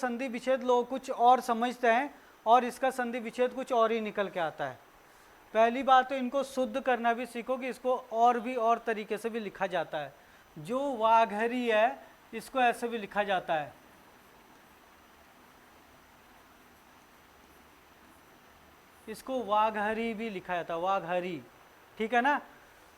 संधि विच्छेद लोग कुछ और समझते हैं और इसका संधि विच्छेद कुछ और ही निकल के आता है। पहली बात तो इनको शुद्ध करना भी सीखो कि इसको और भी और तरीके से भी लिखा जाता है। जो वाघहरी है इसको ऐसे भी लिखा जाता है, इसको वाघहरी भी लिखा जाता है, वाघहरी, ठीक है ना।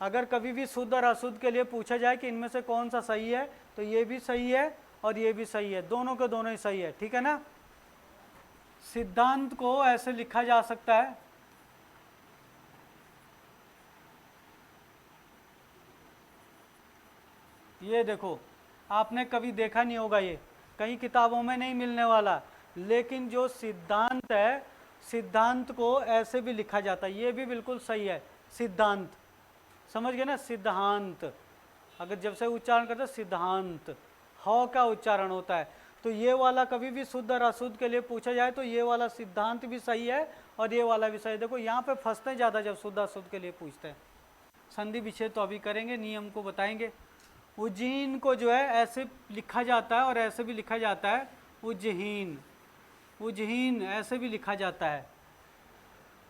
अगर कभी भी शुद्ध और अशुद्ध के लिए पूछा जाए कि इनमें से कौन सा सही है, तो ये भी सही है और ये भी सही है, दोनों के दोनों ही सही है, ठीक है ना। सिद्धांत को ऐसे लिखा जा सकता है, ये देखो, आपने कभी देखा नहीं होगा, ये कहीं किताबों में नहीं मिलने वाला, लेकिन जो सिद्धांत है, सिद्धांत को ऐसे भी लिखा जाता है, ये भी बिल्कुल सही है, सिद्धांत, समझ गए ना, सिद्धांत। अगर जब से उच्चारण करते सिद्धांत, ह का उच्चारण होता है, तो ये वाला कभी भी शुद्ध और अशुद्ध के लिए पूछा जाए तो ये वाला सिद्धांत भी सही है और ये वाला भी सही है। देखो यहाँ पे फंसते हैं ज़्यादा जब शुद्ध अशुद्ध के लिए पूछते हैं। संधि विच्छेद तो अभी करेंगे, नियम को बताएंगे। उज्जीन को जो है ऐसे लिखा जाता है और ऐसे भी लिखा जाता है, उज्जीन, उज्जीन ऐसे भी लिखा जाता है।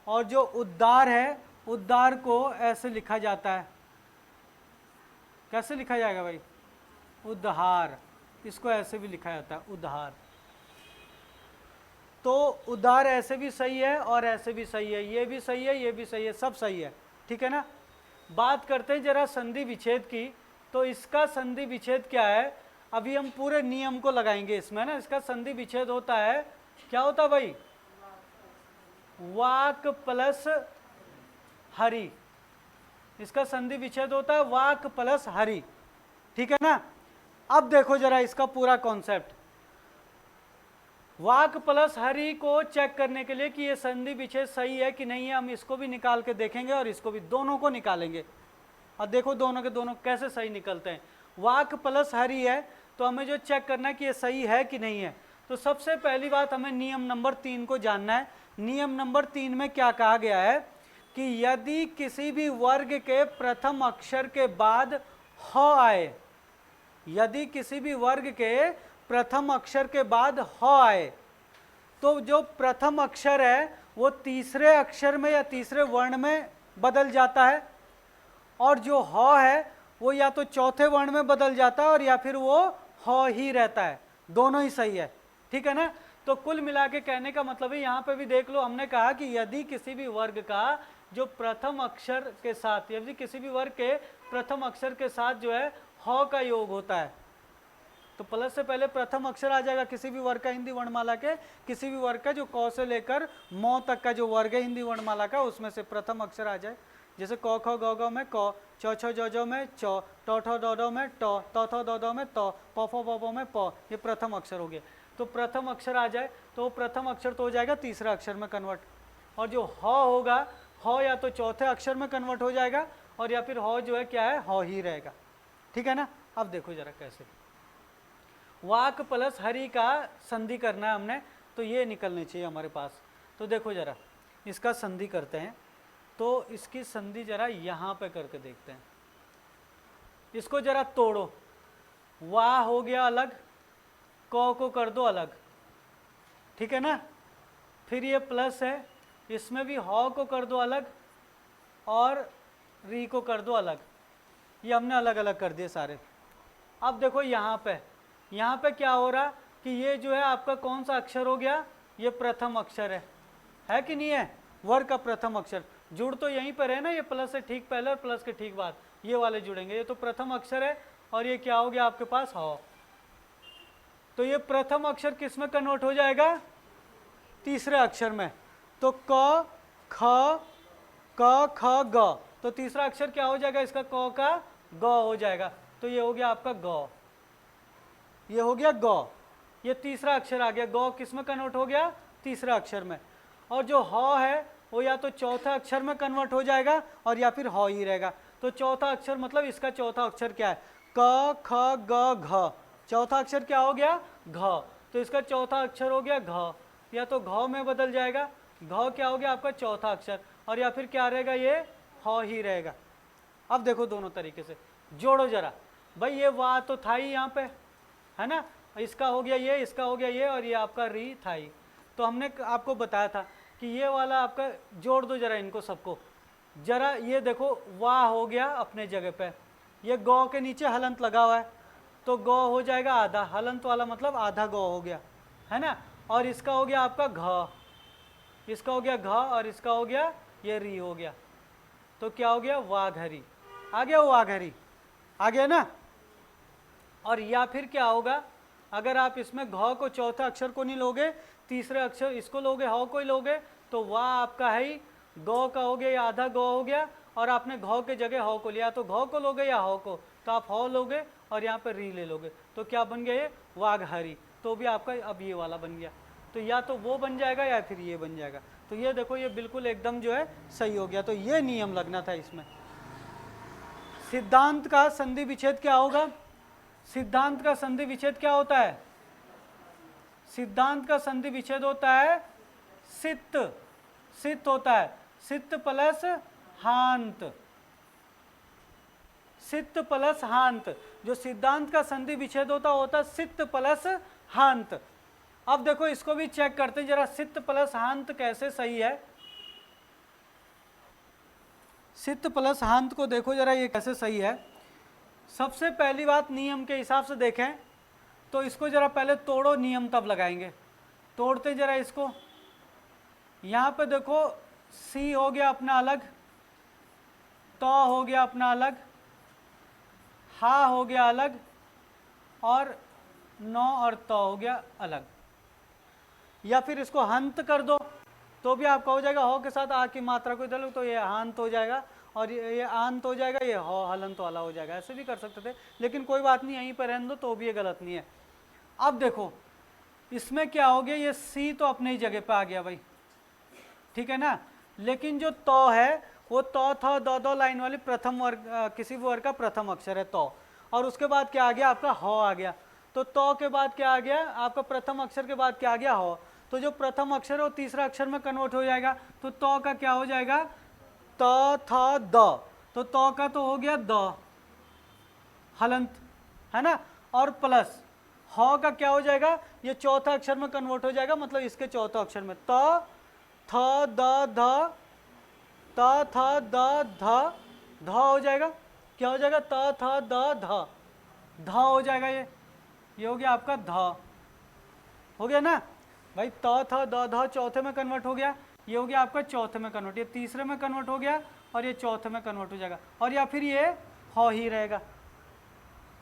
और जो उद्दार है, उद्दार को ऐसे लिखा जाता है, कैसे लिखा जाएगा भाई, उद्धार, इसको ऐसे भी लिखा जाता है, उद्धार। तो उद्धार ऐसे भी सही है और ऐसे भी सही है, ये भी सही है, ये भी सही है, सब सही है, ठीक है ना। बात करते हैं जरा संधि विच्छेद की, तो इसका संधि विच्छेद क्या है, अभी हम पूरे नियम को लगाएंगे इसमें ना। इसका संधि विच्छेद होता है, क्या होता है भाई, वाक प्लस हरि, इसका संधि विच्छेद होता है वाक प्लस हरि, ठीक है ना। अब देखो जरा इसका पूरा कॉन्सेप्ट, वाक प्लस हरि को चेक करने के लिए कि ये संधि विच्छेद सही है कि नहीं है, हम इसको भी निकाल के देखेंगे और इसको भी, दोनों को निकालेंगे। और देखो दोनों के दोनों कैसे सही निकलते हैं। वाक प्लस हरि है तो हमें जो चेक करना है कि ये सही है कि नहीं है, तो सबसे पहली बात हमें नियम नंबर 3 को जानना है। नियम नंबर 3 में क्या कहा गया है कि यदि किसी भी वर्ग के प्रथम अक्षर के बाद ह आए, यदि किसी भी वर्ग के प्रथम अक्षर के बाद ह आए, तो जो प्रथम अक्षर है वो तीसरे अक्षर में या तीसरे वर्ण में बदल जाता है, और जो ह है वो या तो चौथे वर्ण में बदल जाता है और या फिर वो ह ही रहता है, दोनों ही सही है, ठीक है ना। तो कुल मिला के कहने का मतलब है, यहाँ पे भी देख लो, हमने कहा कि यदि किसी भी वर्ग का जो प्रथम अक्षर के साथ, यदि किसी भी वर्ग के प्रथम अक्षर के साथ जो है ह का योग होता है, तो प्लस से पहले प्रथम अक्षर आ जाएगा किसी भी वर्ग का, हिंदी वर्णमाला के किसी भी वर्ग का, जो क से लेकर म तक का जो वर्ग है हिंदी वर्णमाला का, उसमें से प्रथम अक्षर आ जाए। जैसे क ख ग घ में क, छ छ ज ज में च, ट ठ ड ड में ट, त थ द द में त, प फ ब ब में प, ये प्रथम अक्षर हो गए। तो प्रथम अक्षर आ जाए तो प्रथम अक्षर तो हो जाएगा तीसरा अक्षर में कन्वर्ट, और जो ह होगा, ह या तो चौथे अक्षर में कन्वर्ट हो जाएगा और या फिर ह जो है क्या है, ह ही रहेगा, ठीक है ना। अब देखो जरा कैसे वाक प्लस हरि का संधि करना है हमने, तो ये निकलने चाहिए हमारे पास। तो देखो जरा इसका संधि करते हैं, तो इसकी संधि जरा यहाँ पे करके देखते हैं। इसको जरा तोड़ो, वाह हो गया अलग, क को कर दो अलग, ठीक है ना। फिर ये प्लस है, इसमें भी ह को कर दो अलग और री को कर दो अलग, ये हमने अलग अलग कर दिए सारे। अब देखो यहाँ पे क्या हो रहा कि ये जो है आपका कौन सा अक्षर हो गया, ये प्रथम अक्षर है कि नहीं है, वर्ग का प्रथम अक्षर। जुड़ तो यहीं पर है ना, ये प्लस से ठीक पहले और प्लस के ठीक बाद ये वाले जुड़ेंगे, ये तो प्रथम अक्षर है और ये क्या हो गया आपके पास, ह। तो ये प्रथम अक्षर किस में कन्वर्ट हो जाएगा, तीसरे अक्षर में। तो क ख ग, तो तीसरा अक्षर क्या हो जाएगा इसका, क का ग हो जाएगा। तो ये हो गया आपका ग, ये हो गया ग, ये तीसरा अक्षर आ गया। ग किस में कन्वर्ट हो गया, तीसरा अक्षर में। और जो ह है वो या तो चौथा अक्षर में कन्वर्ट हो जाएगा और या फिर ह ही रहेगा। तो चौथा अक्षर मतलब इसका चौथा अक्षर क्या है, क ख ग घ, चौथा अक्षर क्या हो गया, घ। तो इसका चौथा अक्षर हो गया घ, या तो घ में बदल जाएगा, घ क्या हो गया आपका चौथा अक्षर, और या फिर क्या रहेगा, ये ह ही रहेगा। अब देखो दोनों तरीके से जोड़ो जरा, भाई ये वाह तो था ही यहाँ पे, है ना, इसका हो गया ये, इसका हो गया ये, और ये आपका री थाई। तो हमने आपको बताया था कि ये वाला आपका जोड़ दो जरा इनको सबको, जरा ये देखो वाह हो गया अपने जगह पे, ये गौ के नीचे हलंत लगा हुआ है तो गौ हो जाएगा आधा, हलंत वाला मतलब आधा गौ हो गया, है ना। और इसका हो गया आपका घ, इसका हो गया घ, और इसका हो गया ये री हो गया, तो क्या हो गया वाघरी, आ गया वाघरी, आ गया ना। और या फिर क्या होगा, अगर आप इसमें घ को चौथा अक्षर को नहीं लोगे, तीसरे अक्षर इसको लोगे, ह को ही लोगे, तो वाह आपका है ही, गौ का हो गया, या आधा गौ हो गया, और आपने घ के जगह ह को लिया, तो घ को लोगे या ह को, तो आप ह लोगे और यहाँ पे री ले लोगे, तो क्या बन गया ये वाघहरी, तो भी आपका अब ये वाला बन गया। तो या तो वो बन जाएगा या फिर ये बन जाएगा। तो ये देखो ये बिल्कुल एकदम जो है सही हो गया। तो ये नियम लगना था इसमें। सिद्धांत का संधि विच्छेद क्या होगा? सिद्धांत का संधि विच्छेद क्या होता है? सिद्धांत का संधि विच्छेद होता है सित, सित होता है, सित प्लस हांत, सित प्लस हांत। जो सिद्धांत का संधि विच्छेद होता है सित प्लस हांत। अब देखो इसको भी चेक करते हैं जरा, सित प्लस हांत कैसे सही है। सित प्लस हांत को देखो जरा ये कैसे सही है। सबसे पहली बात नियम के हिसाब से देखें तो इसको जरा पहले तोड़ो, नियम तब लगाएंगे। तोड़ते जरा इसको, यहाँ पे देखो सी हो गया अपना अलग, तो हो गया अपना अलग, हा हो गया अलग, और नौ और तो हो गया अलग। या फिर इसको हंत कर दो तो भी आपका हो जाएगा, हो के साथ आ की मात्रा को इधर लो तो ये हंत हो जाएगा, और ये आंत हो जाएगा, ये हो हलंत वाला हो जाएगा। ऐसे भी कर सकते थे, लेकिन कोई बात नहीं, यहीं पर रहने दो तो भी ये गलत नहीं है। अब देखो इसमें क्या हो गया, ये सी तो अपने ही जगह पे आ गया भाई, ठीक है ना। लेकिन जो तो है वो तो था दो लाइन वाली प्रथम वर्ग, किसी भी वर्ग का प्रथम अक्षर है तो, और उसके बाद क्या आ गया आपका हो आ गया। तो के बाद क्या आ गया आपका, प्रथम अक्षर के बाद क्या आ गया हो। तो जो प्रथम अक्षर है वो तीसरा अक्षर में कन्वर्ट हो जाएगा, तो का क्या हो जाएगा तो था द, तो का तो हो गया द हलंत, है ना। और प्लस ह का क्या हो जाएगा, ये चौथा अक्षर में कन्वर्ट हो जाएगा, मतलब इसके चौथा अक्षर में त थ द ध, त थ द ध, ध हो जाएगा, क्या हो जाएगा त थ द ध, ध हो जाएगा। ये हो गया आपका ध, हो गया ना भाई। त थ द ध चौथे में कन्वर्ट हो गया, ये हो गया आपका चौथे में कन्वर्ट, ये तीसरे में कन्वर्ट हो गया, और ये चौथे में कन्वर्ट हो जाएगा, और या फिर ये हो ही रहेगा।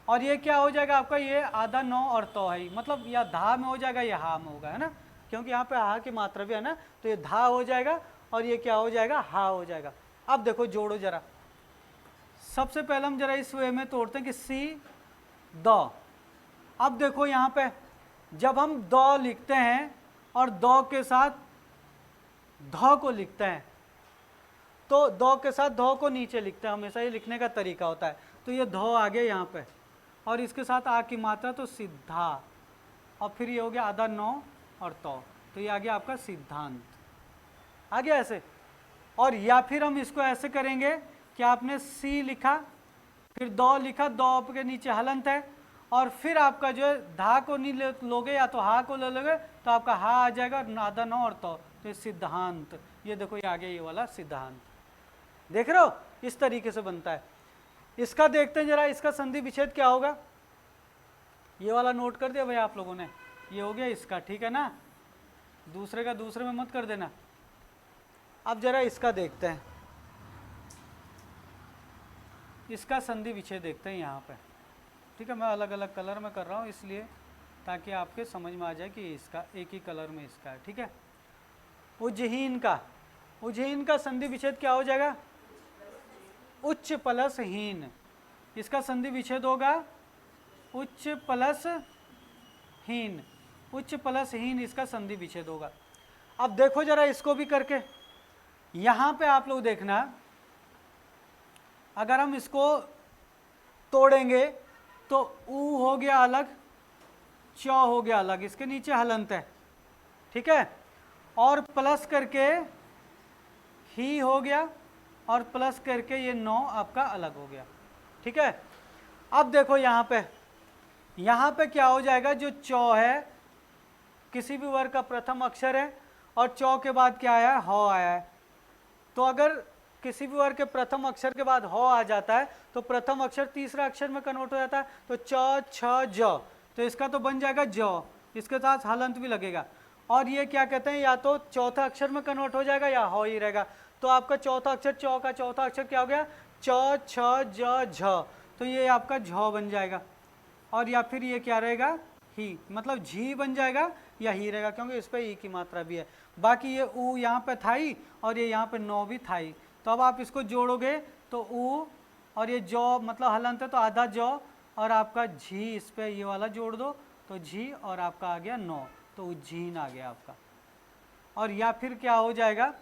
और ये क्या हो जाएगा आपका, ये आधा नौ और तो है, मतलब या धा में हो जाएगा या हा में होगा, है ना, क्योंकि यहाँ पे हा की मात्रा भी है ना, तो ये धा हो जाएगा और ये क्या हो जाएगा हा हो जाएगा। अब देखो जोड़ो जरा, सबसे पहले हम जरा इस वे में तोड़ते हैं कि सी द। अब देखो यहाँ पे जब हम द लिखते हैं और द के साथ ध को लिखते हैं, तो द के साथ ध को नीचे लिखते हैं, हमेशा ये लिखने का तरीका होता है। तो ये ध आ गया यहाँ पे, और इसके साथ आ की मात्रा तो सिद्धा, और फिर ये हो गया आधा नौ और तो ये आ गया आपका सिद्धांत, आ गया ऐसे। और या फिर हम इसको ऐसे करेंगे कि आपने सी लिखा, फिर द लिखा, द के नीचे हलंत है, और फिर आपका जो है धा को नहीं लोगे या तो हा को ले लोगे, तो आपका हा आ जाएगा, आधा नौ और तो ये सिद्धांत। ये देखो ये आ गया ये वाला सिद्धांत, देख रहे हो इस तरीके से बनता है। इसका देखते हैं जरा, इसका संधि विच्छेद क्या होगा। ये वाला नोट कर दिया भाई आप लोगों ने, ये हो गया इसका, ठीक है ना, दूसरे का दूसरे में मत कर देना। अब जरा इसका देखते हैं, इसका संधि विच्छेद देखते हैं यहाँ पे, ठीक है। मैं अलग अलग कलर में कर रहा हूँ इसलिए ताकि आपके समझ में आ जाए कि इसका एक ही कलर में इसका है, ठीक है। उज्जहीन का, उज्जहीन का संधि विच्छेद क्या हो जाएगा, उच्च प्लस हीन। इसका संधि विच्छेद होगा उच्च प्लस हीन, उच्च प्लस हीन इसका संधि विच्छेद होगा। अब देखो जरा इसको भी करके, यहाँ पे आप लोग देखना, अगर हम इसको तोड़ेंगे तो ऊ हो गया अलग, च हो गया अलग, इसके नीचे हलंत है, ठीक है, और प्लस करके ही हो गया, और प्लस करके ये नौ आपका अलग हो गया, ठीक है। अब देखो यहाँ पे यहाँ पे क्या हो जाएगा, जो चौ है किसी भी वर्ग का प्रथम अक्षर है और चौ के बाद क्या आया है, हौ आया है। तो अगर किसी भी वर्ग के प्रथम अक्षर के बाद हौ आ जाता है तो प्रथम अक्षर तीसरा अक्षर में कन्वर्ट हो जाता है। तो च छ ज, तो इसका तो बन जाएगा ज, इसके साथ हलंत भी लगेगा। और ये क्या कहते हैं, या तो चौथा अक्षर में कन्वर्ट हो जाएगा या हौ ही रहेगा। तो आपका चौथा अक्षर, चौ का चौथा अक्षर क्या हो गया, च छ ज झ, तो ये आपका झ बन जाएगा। और या फिर ये क्या रहेगा, ही, मतलब झी बन जाएगा या ही रहेगा, क्योंकि इस पर ई की मात्रा भी है। बाकी ये ऊ यहाँ पे था ही और ये यहाँ पे नौ भी था ही। तो अब आप इसको जोड़ोगे तो ऊ और ये जौ मतलब हलंत है तो आधा जौ, और आपका झी इस पे ये वाला जोड़ दो तो झी, और आपका आ गया नौ, तो उज्जीन आ गया आपका। और या फिर क्या हो जाएगा,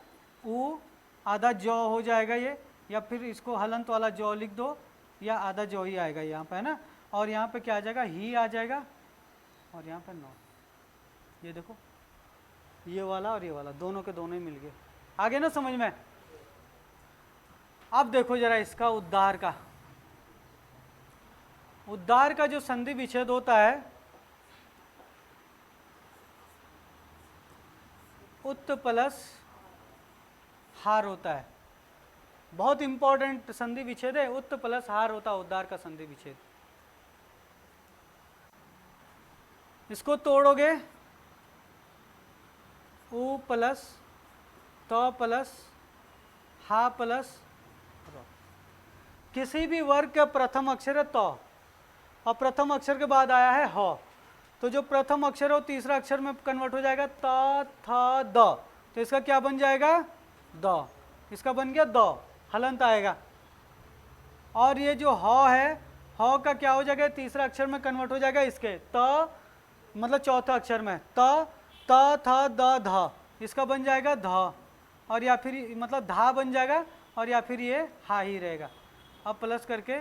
ऊ आधा जौ हो जाएगा ये, या फिर इसको हलंत वाला जौ लिख दो, या आधा जौ ही आएगा यहाँ पे, है ना। और यहाँ पे क्या आ जाएगा, ही आ जाएगा, और यहाँ पे नौ। ये देखो, ये वाला और ये वाला दोनों के दोनों ही मिल गए। आगे ना समझ में। अब देखो जरा इसका उद्धार का, उद्धार का जो संधि विच्छेद होता है, उत्त प्लस हार होता है। बहुत इंपॉर्टेंट संधि विच्छेद है, उत्त प्लस हार होता है उद्धार का संधि विच्छेद। इसको तोड़ोगे, उ प्लस त प्लस हा प्लस र। किसी भी वर्ग का प्रथम अक्षर है त, और प्रथम अक्षर के बाद आया है ह, तो जो प्रथम अक्षर है वो तीसरा अक्षर में कन्वर्ट हो जाएगा, त थ द, तो इसका क्या बन जाएगा, द, इसका बन गया द, हलंत आएगा। और ये जो ह है, ह का क्या हो जाएगा, तीसरा अक्षर में कन्वर्ट हो जाएगा इसके, त मतलब चौथा अक्षर में, त थ द ध, इसका बन जाएगा ध, और या फिर मतलब धा बन जाएगा, और या फिर ये हा ही रहेगा। अब प्लस करके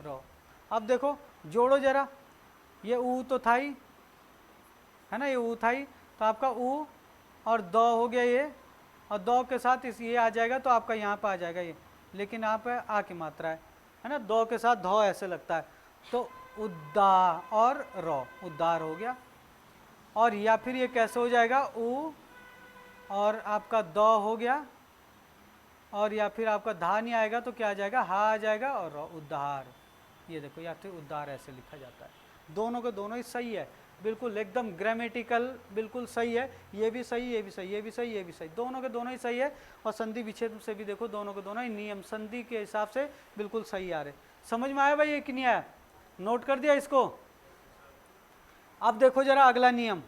रो। अब देखो जोड़ो जरा, ये ऊ तो था ही, है ना, ये ऊ था ही, तो आपका ऊ और द हो गया ये, और द के साथ इस ये आ जाएगा तो आपका यहाँ पे आ जाएगा ये, लेकिन यहाँ पे आ की मात्रा है ना, द के साथ ध ऐसे लगता है, तो उद्दा और रो, उद्धार हो गया। और या फिर ये कैसे हो जाएगा, ऊ और आपका द हो गया, और या फिर आपका धा नहीं आएगा तो क्या आ जाएगा, हा आ जाएगा, और उद्धार। ये देखो, या फिर उद्धार ऐसे लिखा जाता है। दोनों के दोनों ही सही है, बिल्कुल एकदम ग्रामेटिकल बिल्कुल सही है, ये भी सही, ये भी सही, ये भी सही, ये भी सही, दोनों के दोनों ही सही है। और संधि विच्छेद से भी देखो, दोनों के दोनों ही नियम संधि के हिसाब से बिल्कुल सही आ रहे। समझ में आया भाई, ये कि नहीं आया, नोट कर दिया इसको। अब देखो जरा अगला नियम,